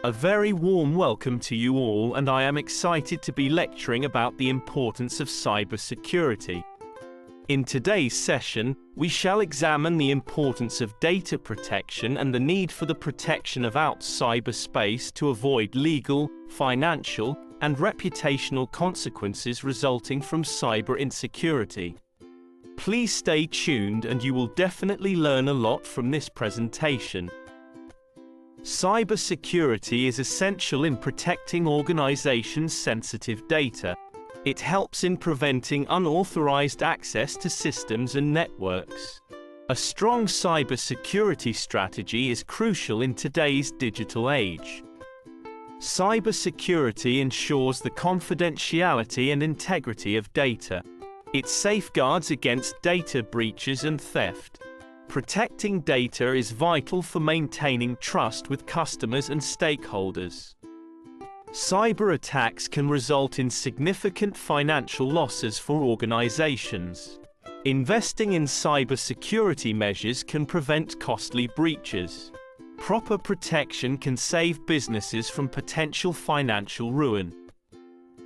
A very warm welcome to you all, and I am excited to be lecturing about the importance of cybersecurity. In today's session, we shall examine the importance of data protection and the need for the protection of our cyberspace to avoid legal, financial, and reputational consequences resulting from cyber insecurity. Please stay tuned and you will definitely learn a lot from this presentation. Cybersecurity is essential in protecting organizations' sensitive data. It helps in preventing unauthorized access to systems and networks. A strong cybersecurity strategy is crucial in today's digital age. Cybersecurity ensures the confidentiality and integrity of data. It safeguards against data breaches and theft. Protecting data is vital for maintaining trust with customers and stakeholders. Cyber attacks can result in significant financial losses for organizations. Investing in cybersecurity measures can prevent costly breaches. Proper protection can save businesses from potential financial ruin.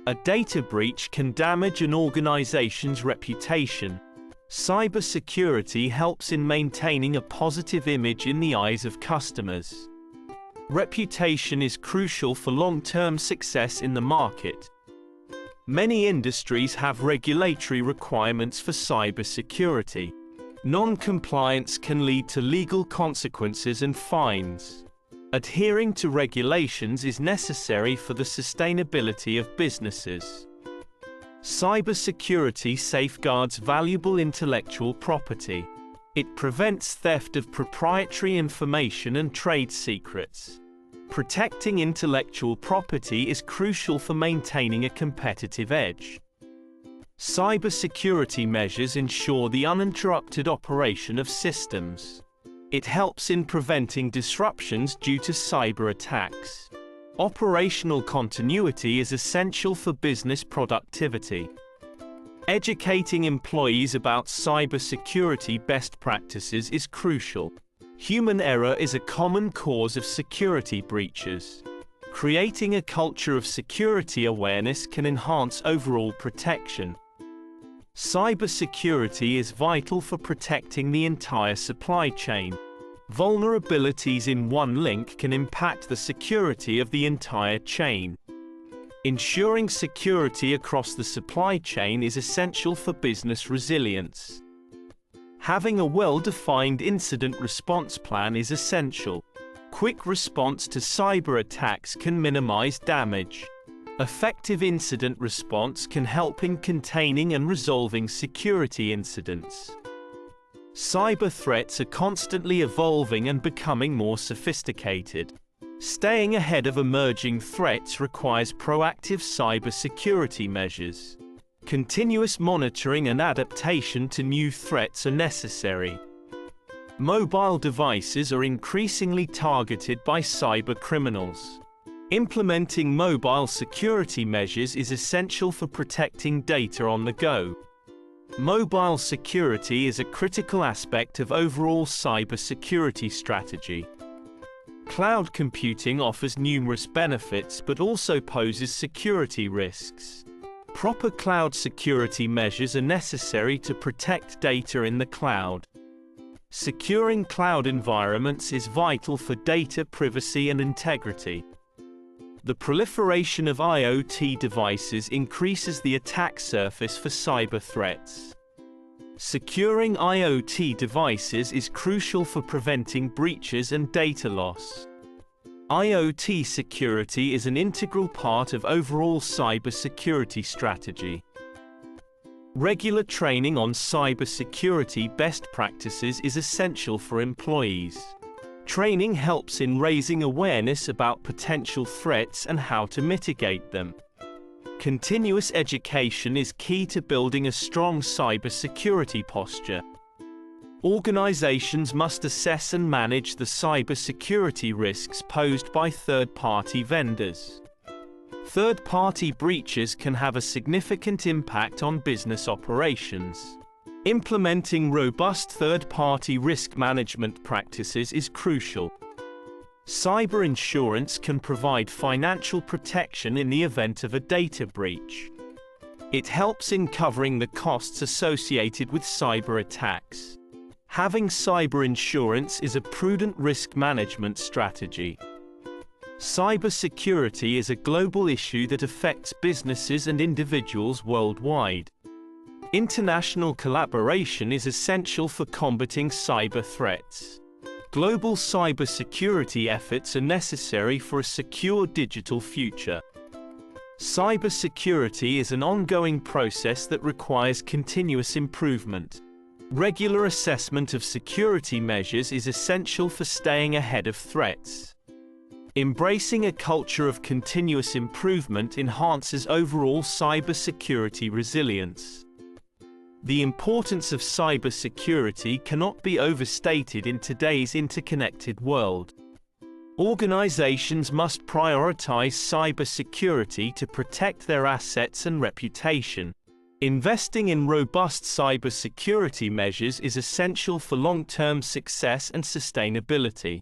A data breach can damage an organization's reputation. Cybersecurity helps in maintaining a positive image in the eyes of customers. Reputation is crucial for long-term success in the market. Many industries have regulatory requirements for cybersecurity. Non-compliance can lead to legal consequences and fines. Adhering to regulations is necessary for the sustainability of businesses. Cybersecurity safeguards valuable intellectual property. It prevents theft of proprietary information and trade secrets. Protecting intellectual property is crucial for maintaining a competitive edge. Cybersecurity measures ensure the uninterrupted operation of systems. It helps in preventing disruptions due to cyber attacks. Operational continuity is essential for business productivity. Educating employees about cybersecurity best practices is crucial. Human error is a common cause of security breaches. Creating a culture of security awareness can enhance overall protection. Cybersecurity is vital for protecting the entire supply chain. Vulnerabilities in one link can impact the security of the entire chain. Ensuring security across the supply chain is essential for business resilience. Having a well-defined incident response plan is essential. Quick response to cyber attacks can minimize damage. Effective incident response can help in containing and resolving security incidents. Cyber threats are constantly evolving and becoming more sophisticated. Staying ahead of emerging threats requires proactive cybersecurity measures. Continuous monitoring and adaptation to new threats are necessary. Mobile devices are increasingly targeted by cyber criminals. Implementing mobile security measures is essential for protecting data on the go. Mobile security is a critical aspect of overall cybersecurity strategy. Cloud computing offers numerous benefits but also poses security risks. Proper cloud security measures are necessary to protect data in the cloud. Securing cloud environments is vital for data privacy and integrity. The proliferation of IoT devices increases the attack surface for cyber threats. Securing IoT devices is crucial for preventing breaches and data loss. IoT security is an integral part of overall cybersecurity strategy. Regular training on cybersecurity best practices is essential for employees. Training helps in raising awareness about potential threats and how to mitigate them. Continuous education is key to building a strong cybersecurity posture. Organizations must assess and manage the cybersecurity risks posed by third-party vendors. Third-party breaches can have a significant impact on business operations. Implementing robust third-party risk management practices is crucial. Cyber insurance can provide financial protection in the event of a data breach. It helps in covering the costs associated with cyber attacks. Having cyber insurance is a prudent risk management strategy. Cybersecurity is a global issue that affects businesses and individuals worldwide. International collaboration is essential for combating cyber threats. Global cybersecurity efforts are necessary for a secure digital future. Cybersecurity is an ongoing process that requires continuous improvement. Regular assessment of security measures is essential for staying ahead of threats. Embracing a culture of continuous improvement enhances overall cybersecurity resilience. The importance of cybersecurity cannot be overstated in today's interconnected world. Organizations must prioritize cybersecurity to protect their assets and reputation. Investing in robust cybersecurity measures is essential for long-term success and sustainability.